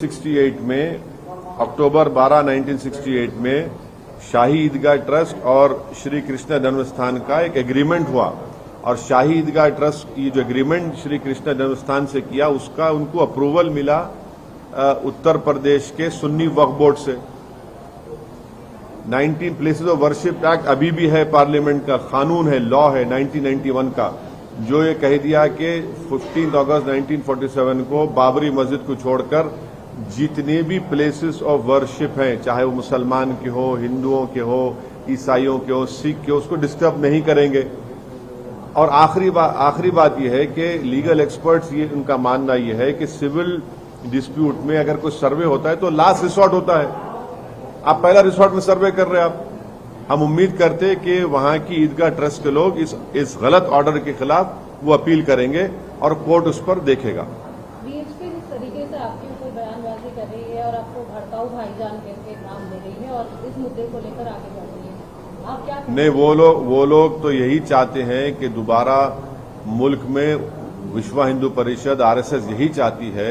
1968 में अक्टूबर 12, 1968 में शाही ईदगाह ट्रस्ट और श्री कृष्ण जन्मस्थान का एक एग्रीमेंट हुआ और शाही ईदगाह ट्रस्ट ये जो एग्रीमेंट श्री कृष्ण जन्मस्थान से किया उसका उनको अप्रूवल मिला उत्तर प्रदेश के सुन्नी वक्फ बोर्ड से। 19 प्लेसेस ऑफ वर्शिप एक्ट अभी भी है, पार्लियामेंट का कानून है, लॉ है 1991 का, जो ये कह दिया कि 15 अगस्त 1947 को बाबरी मस्जिद को छोड़कर जितने भी प्लेसेस ऑफ वर्शिप हैं, चाहे वो मुसलमान के हो, हिंदुओं के हो, ईसाइयों के हो, सिख के हो, उसको डिस्टर्ब नहीं करेंगे। और आखिरी बात यह है कि लीगल एक्सपर्ट्स ये उनका मानना यह है कि सिविल डिस्प्यूट में अगर कोई सर्वे होता है तो लास्ट रिसोर्ट होता है। आप पहला रिसोर्ट में सर्वे कर रहे हैं आप। हम उम्मीद करते हैं कि वहां की ईदगाह ट्रस्ट के लोग इस गलत ऑर्डर के खिलाफ वो अपील करेंगे और कोर्ट उस पर देखेगा। बीएचपी जिस तरीके से आपके ऊपर बयानबाजी कर रही है और आपको भड़काऊ भाईजान करके नाम दे रही है और इस मुद्दे को लेकर आगे बढ़ रही है, आप क्या नहीं, वो लोग तो यही चाहते हैं कि दोबारा मुल्क में विश्व हिंदू परिषद आरएसएस यही चाहती है,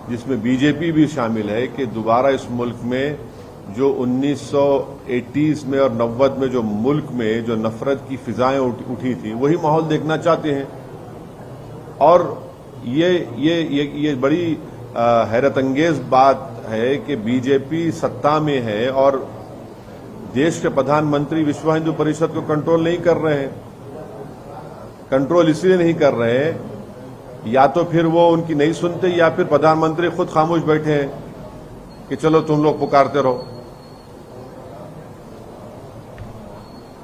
जिसमें बीजेपी भी शामिल है, कि दोबारा इस मुल्क में जो 1980s में और 90 में जो मुल्क में जो नफरत की फिजाएं उठी थी वही माहौल देखना चाहते हैं। और ये बड़ी हैरतअंगेज बात है कि बीजेपी सत्ता में है और देश के प्रधानमंत्री विश्व हिंदू परिषद को कंट्रोल नहीं कर रहे हैं। कंट्रोल इसलिए नहीं कर रहे हैं, या तो फिर वो उनकी नहीं सुनते या फिर प्रधानमंत्री खुद खामोश बैठे हैं कि चलो तुम लोग पुकारते रहो।